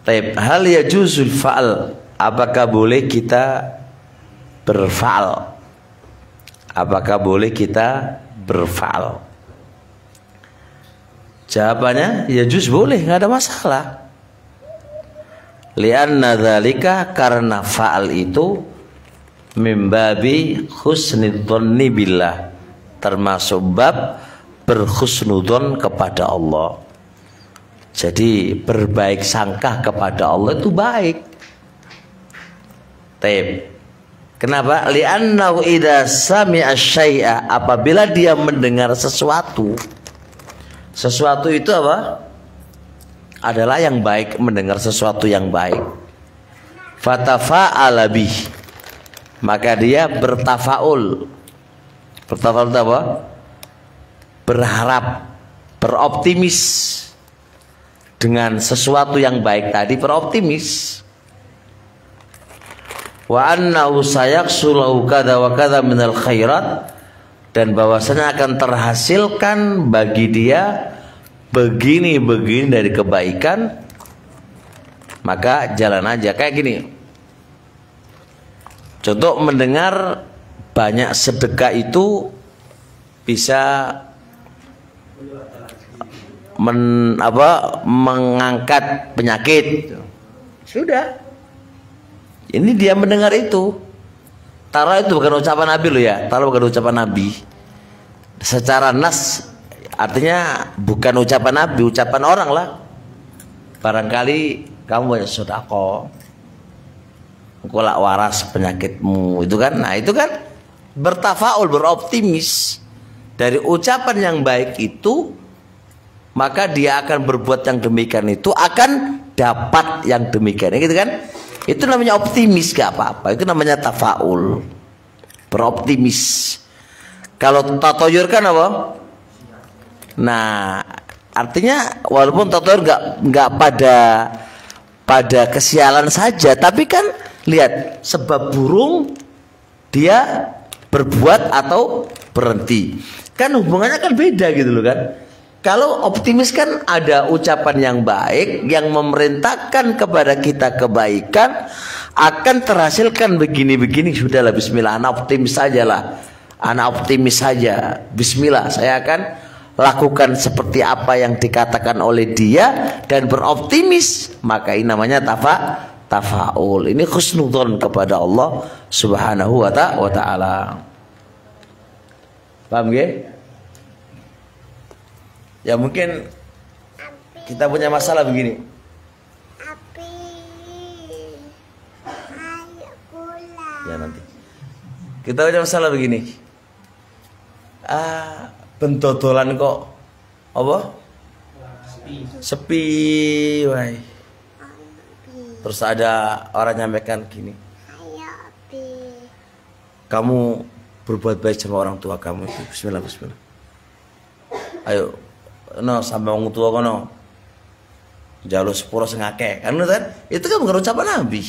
Taib, hal yajuzul fa'al, apakah boleh kita berfa'al? Apakah boleh kita berfa'al? Jawabannya yajuz, boleh, nggak ada masalah. Lianna dzalika, karena fa'al itu mimbabi husnidzonni billah, termasuk bab berhusnudzon kepada Allah. Jadi berbaik sangka kepada Allah itu baik. Taib. Kenapa? Li'annahu idza sami'a syai'a, apabila dia mendengar sesuatu itu apa? Adalah yang baik, mendengar sesuatu yang baik. Fatafa'ala bih, maka dia bertafaul. Bertafaul itu apa? Berharap, beroptimis dengan sesuatu yang baik tadi beroptimis. Wa annahu sayaqsulahu kadza wa kadza minal khairat, dan bahwasanya akan terhasilkan bagi dia begini-begini dari kebaikan, maka jalan aja. Kayak gini, contoh mendengar banyak sedekah itu bisa mengangkat penyakit. Sudah. Ini dia mendengar itu. Taruh itu bukan ucapan Nabi loh ya. Taruh bukan ucapan Nabi. Secara nas artinya bukan ucapan Nabi, ucapan orang lah. Barangkali kamu banyak sedekah, engkau lak waras penyakitmu, itu kan. Nah, itu kan bertafaul, beroptimis. Dari ucapan yang baik itu, maka dia akan berbuat yang demikian, itu akan dapat yang demikian, gitu kan. Itu namanya optimis, gak apa-apa. Itu namanya tafaul, beroptimis. Kalau tatoyur kan apa? Nah, artinya walaupun tatoyur nggak pada kesialan saja, tapi kan lihat sebab burung dia berbuat atau berhenti. Kan hubungannya kan beda gitu loh kan. Kalau optimis kan ada ucapan yang baik yang memerintahkan kepada kita kebaikan, akan terhasilkan begini-begini. Sudahlah, bismillah, anak optimis saja lah. Anak optimis saja, bismillah, saya akan lakukan seperti apa yang dikatakan oleh dia dan beroptimis. Maka ini namanya tafaul. Ini husnudzon kepada Allah Subhanahu wa ta'ala. Paham gak? Ya mungkin kita punya masalah begini. Ya nanti. Kita punya masalah begini. Bentodolan kok apa? Sepi, wai. Terus ada orang nyampaikan gini. Kamu berbuat baik sama orang tua kamu itu. Bismillah, bismillah. Ayo. No, sampai orang tua kono jalur sepuro sengake kan, itu kan bukan ucapan Nabi.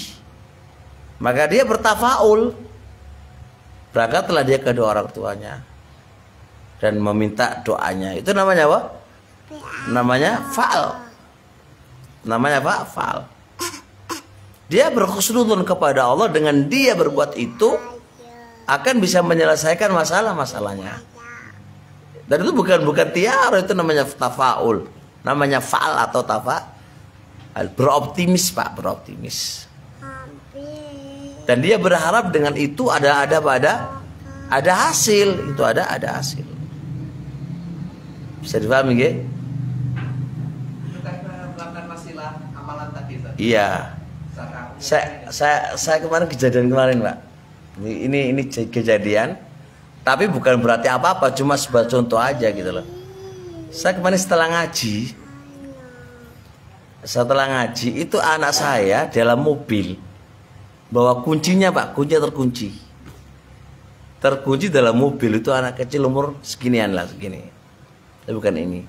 Maka dia bertafaul, berangkatlah dia ke kedua orang tuanya dan meminta doanya. Itu namanya apa? Namanya fa'al. Namanya apa? Fa'al. Dia berkhusnudun kepada Allah, dengan dia berbuat itu akan bisa menyelesaikan masalah-masalahnya. Dan itu bukan tiar, itu namanya tafaul, namanya faal atau beroptimis, Pak, beroptimis. Dan dia berharap dengan itu ada hasil, itu ada hasil. Bisa dipahami, nggih? Itu kan melakukan wasilah amalan tadi. Iya. Saya kemarin kejadian kemarin, Pak. Ini kejadian. Tapi bukan berarti apa-apa, cuma sebagai contoh aja gitu loh. Saya kemarin setelah ngaji itu anak saya dalam mobil bawa kuncinya, Pak, kuncinya terkunci dalam mobil. Itu anak kecil umur seginian lah, segini. Tapi bukan ini.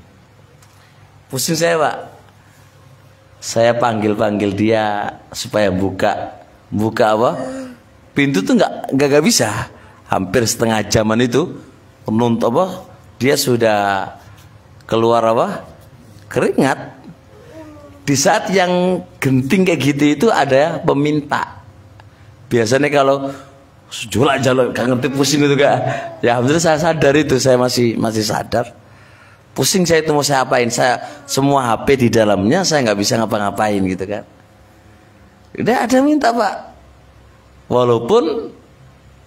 Pusing saya, Pak. Saya panggil dia supaya buka apa? Pintu tuh nggak bisa. Hampir setengah jaman itu penuntut apa? Dia sudah keluar apa? Keringat. Di saat yang genting kayak gitu itu ada peminta. Biasanya kalau jolak-jolak gak ngerti, pusing gitu gak. Ya alhamdulillah saya sadar itu, saya masih sadar. Pusing saya itu mau saya apain? Saya semua HP di dalamnya, saya nggak bisa ngapa-ngapain gitu kan. Udah ada minta, Pak. Walaupun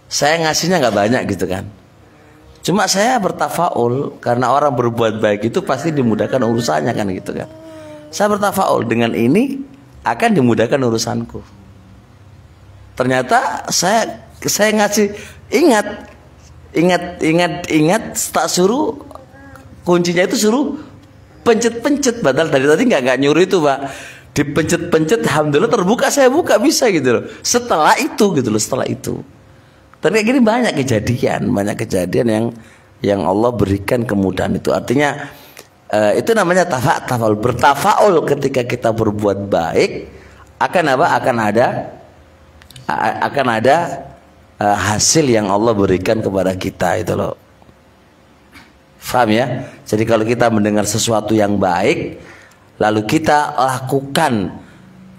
saya ngasihnya nggak banyak gitu kan. Cuma saya bertafaul, karena orang berbuat baik itu pasti dimudahkan urusannya kan gitu kan. Saya bertafaul, dengan ini akan dimudahkan urusanku. Ternyata saya ngasih, ingat tak suruh kuncinya itu suruh pencet-pencet, padahal dari tadi nggak nyuruh itu, Pak. Dipencet-pencet, alhamdulillah terbuka, saya buka bisa gitu loh. Setelah itu gitu loh, setelah itu. Dan kayak gini banyak kejadian yang Allah berikan kemudahan itu. Artinya itu namanya tafaul. Bertafaul ketika kita berbuat baik akan apa? Akan ada hasil yang Allah berikan kepada kita itu loh. Paham ya? Jadi kalau kita mendengar sesuatu yang baik lalu kita lakukan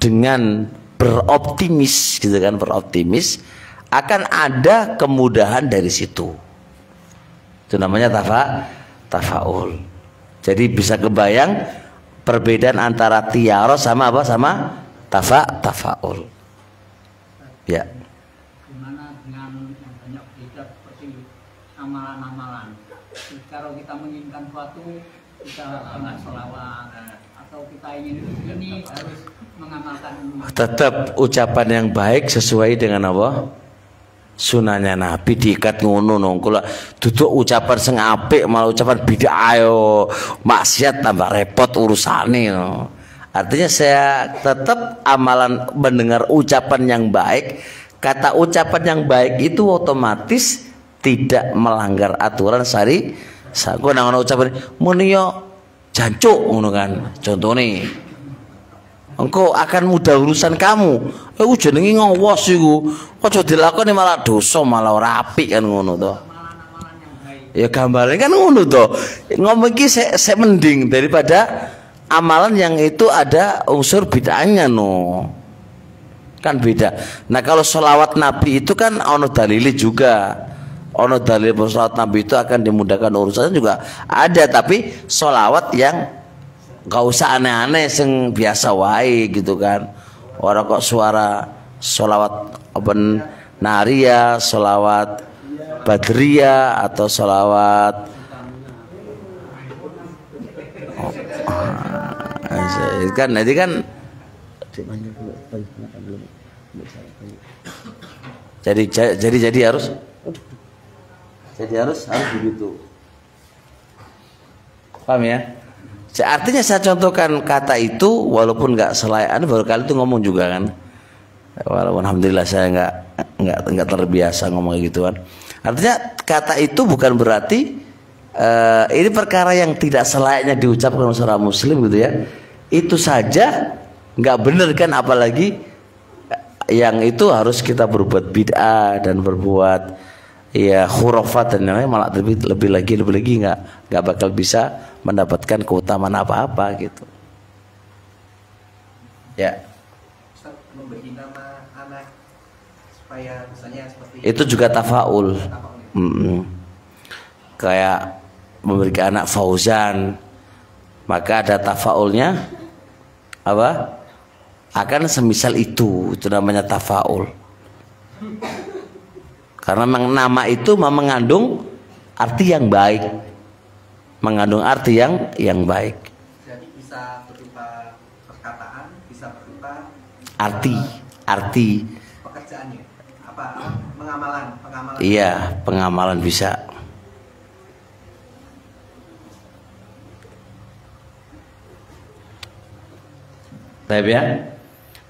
dengan beroptimis gitu kan, beroptimis, akan ada kemudahan dari situ. Itu namanya tafaul. Jadi bisa kebayang perbedaan antara tiaro sama apa? Sama tafaul. Ya. Gimana dengan yang banyak beda seperti amalan-amalan? Kalau kita menginginkan suatu, kita nggak sholawat, atau kita ingin ini harus mengamalkan. Tetap ucapan yang baik sesuai dengan apa? Sunahnya Nabi, diikat ngono nongkul. Duduk ucapan sing apik malah ucapan bid'ah ayo maksiat tambah repot urusane. Artinya saya tetap amalan mendengar ucapan yang baik. Kata ucapan yang baik itu otomatis tidak melanggar aturan syari. Saku nang ucapan muni yo jancuk ngono kan. Contone engkau akan mudah urusan kamu. Jenenge ngawas iku. Aja dilakoni malah dosa, malah ora apik kan ngono to. Ya gambarnya kan ngono to. Ngomong iki sek mending daripada amalan yang itu ada unsur bid'ahnya no. Kan beda. Nah, kalau sholawat Nabi itu kan ono dalile juga. Ono dalil sholawat Nabi itu akan dimudahkan urusannya juga ada, tapi sholawat yang gak usah aneh-aneh sing biasa wae gitu kan. Orang kok suara sholawat open naria, sholawat badria atau sholawat kan nanti kan jadi harus begitu. Paham ya? Artinya saya contohkan kata itu walaupun nggak selayan, baru kali itu ngomong juga kan. Walaupun alhamdulillah saya nggak terbiasa ngomong gituan. Artinya kata itu bukan berarti ini perkara yang tidak selayaknya diucapkan oleh seorang muslim gitu ya. Itu saja nggak benar kan, apalagi yang itu harus kita berbuat bid'ah dan berbuat ya khurafat dan lain-lain, malah lebih lagi nggak bakal bisa mendapatkan keutamaan apa-apa gitu. Ya. Ustaz, memberi nama anak supaya misalnya seperti itu juga tafaul. Kayak memberikan anak Fauzan, maka ada tafaulnya apa? Akan semisal itu namanya tafaul. Karena nama itu mengandung arti yang baik, mengandung arti yang baik. jadi bisa berupa perkataan, bisa berupa arti pekerjaannya. Apa? Pengamalan. Iya, pengamalan bisa. Baik ya.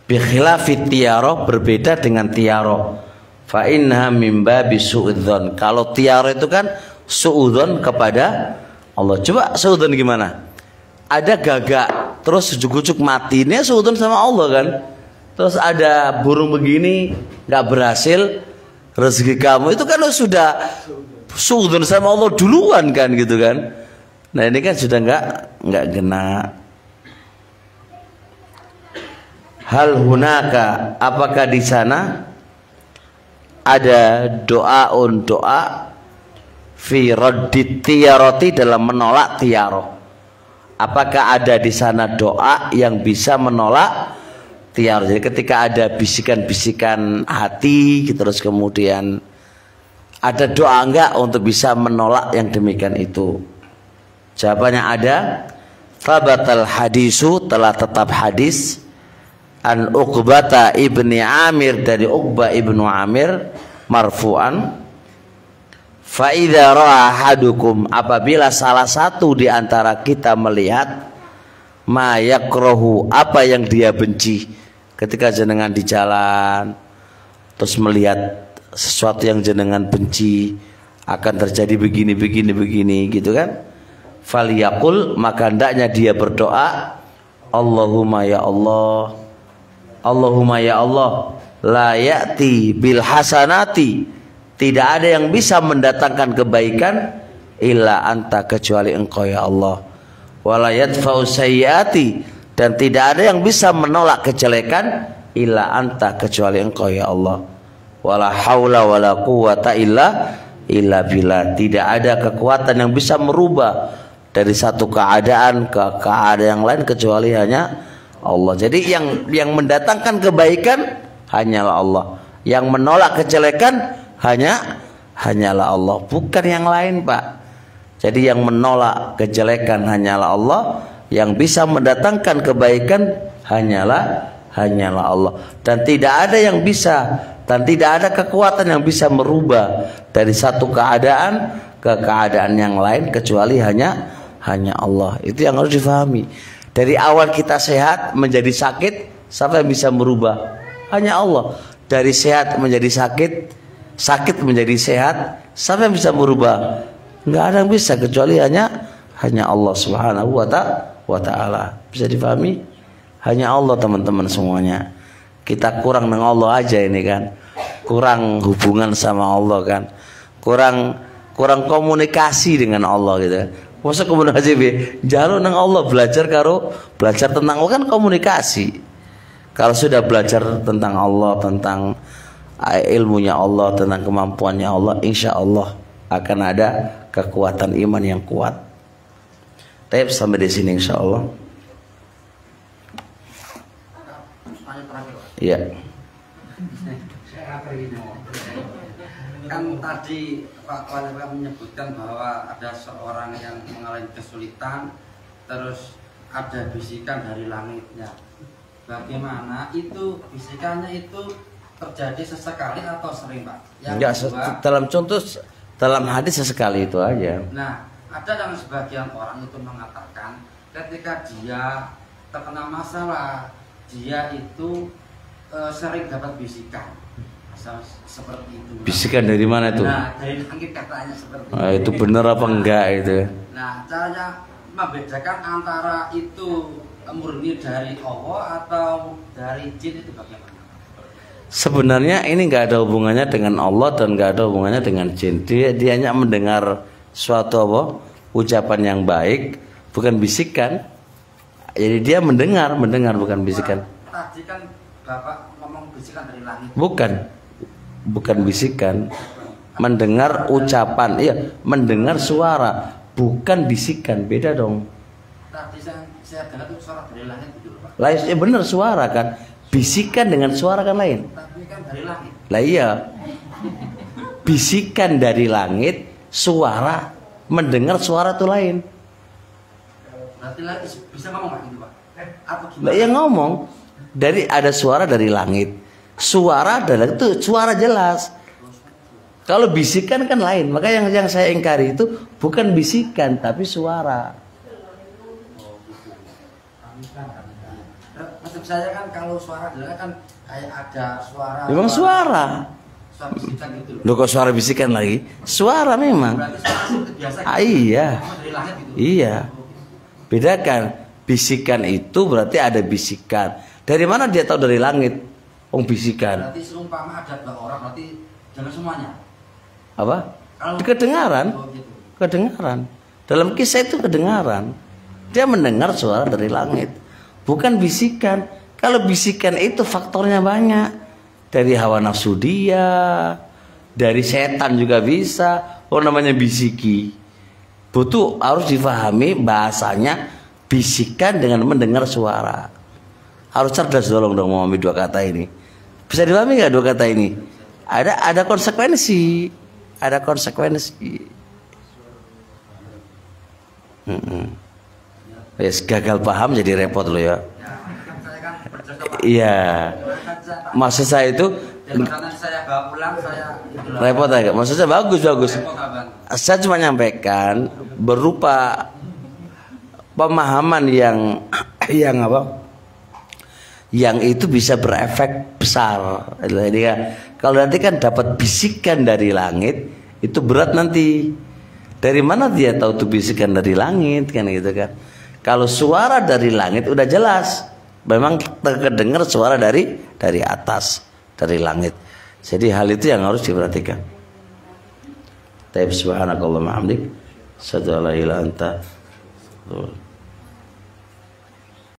Bi khilafit tiaro, berbeda dengan tiaro. Fa inna mim babi suudzon. Kalau tiaro itu kan suudzon kepada Allah. Coba suudzon gimana? Ada gagak terus ujuk-ujuk mati, ini suudzon sama Allah kan. Terus ada burung begini nggak berhasil rezeki kamu, itu kan sudah suudzon sama Allah duluan kan gitu kan. Nah ini kan sudah nggak kena. Hal hunaka, apakah di sana ada doa fi raddit tiyarati, dalam menolak tiaro? Apakah ada di sana doa yang bisa menolak tiaro? Jadi ketika ada bisikan-bisikan hati, terus kemudian ada doa enggak untuk bisa menolak yang demikian itu? Jawabannya ada. Thabatal hadisu, telah tetap hadis an Uqbata ibni Amir, dari Uqbah ibnu Amir marfu'an, fa idza ra'a ahadukum, apabila salah satu di antara kita melihat ma yakrahu, apa yang dia benci, ketika jenengan di jalan terus melihat sesuatu yang jenengan benci akan terjadi begini gitu kan, Faliyakul, maka hendaknya dia berdoa, Allahumma ya Allah, Allahumma ya Allah, la ya'ti bil hasanati, tidak ada yang bisa mendatangkan kebaikan illa anta, kecuali engkau ya Allah. Wala yadfa'u sayyiati, dan tidak ada yang bisa menolak kejelekan illa anta, kecuali engkau ya Allah. Wala haula wala quwata illa billah, tidak ada kekuatan yang bisa merubah dari satu keadaan ke keadaan yang lain kecuali hanya Allah. Jadi yang mendatangkan kebaikan hanyalah Allah, yang menolak kejelekan hanyalah Allah, bukan yang lain, Pak. Jadi yang menolak kejelekan hanyalah Allah, yang bisa mendatangkan kebaikan hanyalah Allah. Dan tidak ada yang bisa, dan tidak ada kekuatan yang bisa merubah dari satu keadaan ke keadaan yang lain kecuali hanya Allah. Itu yang harus difahami. Dari awal kita sehat menjadi sakit, siapa yang bisa merubah? Hanya Allah. Dari sehat menjadi sakit, sakit menjadi sehat, siapa yang bisa merubah? Enggak ada yang bisa kecuali hanya Allah Subhanahu wa ta'ala. Bisa difahami? Hanya Allah, teman-teman semuanya. Kita kurang dengan Allah aja ini kan. Kurang hubungan sama Allah kan. Kurang komunikasi dengan Allah gitu. Masa komunikasi be? Jalur nang Allah, belajar tentang Allah kan komunikasi. Kalau sudah belajar tentang Allah, tentang ilmunya Allah, tentang kemampuannya Allah, insya Allah akan ada kekuatan iman yang kuat. Tapi sampai di sini insya Allah. Iya. Kan tadi Pak Wali menyebutkan bahwa ada seorang yang mengalami kesulitan, terus ada bisikan dari langitnya. Bagaimana itu bisikannya itu terjadi sesekali atau sering, Pak? Enggak, dalam contoh, dalam hadis sesekali itu aja. Nah, ada yang sebagian orang itu mengatakan ketika dia terkena masalah, dia itu sering dapat bisikan. Seperti itu. Bisikan dari mana itu? Nah, dari langit katanya seperti itu. Itu benar apa enggak itu? Nah, caranya membedakan antara itu murni dari Allah atau dari jin itu bagaimana? Sebenarnya ini enggak ada hubungannya dengan Allah dan enggak ada hubungannya dengan jin. Dia hanya mendengar suatu ucapan yang baik, bukan bisikan. Jadi dia mendengar bukan bisikan. Tadi kan Bapak ngomong bisikan dari langit. Bukan bisikan, mendengar ucapan, iya, mendengar suara, bukan bisikan, beda dong. Tadi saya dengar itu suara dari langit gitu, Pak. Lah ya benar suara kan, bisikan dengan suara kan lain. Tapi kan dari langit. Lah iya, bisikan dari langit, suara, mendengar suara itu lain. Berarti bisa ngomong Pak gitu, Pak? Atau gimana? Lah iya ngomong, ada suara dari langit. Suara adalah itu suara jelas. Kalau bisikan kan lain. Maka yang saya ingkari itu bukan bisikan tapi suara. Maksud saya kan kalau suara adalah kan kayak ada suara. Memang suara. Suara bisikan gitu. Loh kok suara bisikan lagi? Suara memang. Berarti suara itu biasa. Iya. Dari langit gitu. Iya. Bedakan. Bisikan itu berarti ada bisikan. Dari mana dia tahu dari langit? Bisikan. Berarti seumpama ada 2 orang, berarti jangan semuanya. Apa? Kalau Kedengaran. gitu. Kedengaran. Dalam kisah itu kedengaran. Dia mendengar suara dari langit, bukan bisikan. Kalau bisikan itu faktornya banyak. Dari hawa nafsu dia, dari setan juga bisa. Namanya bisiki. Butuh harus difahami bahasanya bisikan dengan mendengar suara. Harus cerdas dong memahami 2 kata ini. Bisa dipahami nggak 2 kata ini? Ada konsekuensi, ada konsekuensi. Yes, gagal paham jadi repot lo ya. Iya. Maksud saya itu saya bawa pulang repot agak. Maksudnya bagus. Saya cuma nyampaikan berupa pemahaman yang apa? Yang itu bisa berefek besar. Jadi kalau nanti kan dapat bisikan dari langit itu berat nanti. Dari mana dia tahu itu bisikan dari langit kan gitu kan? Kalau suara dari langit udah jelas, memang terdengar suara dari atas, dari langit. Jadi hal itu yang harus diperhatikan. Taib subhanakallahumma hamdik, asyhadu an la ilaha illa anta.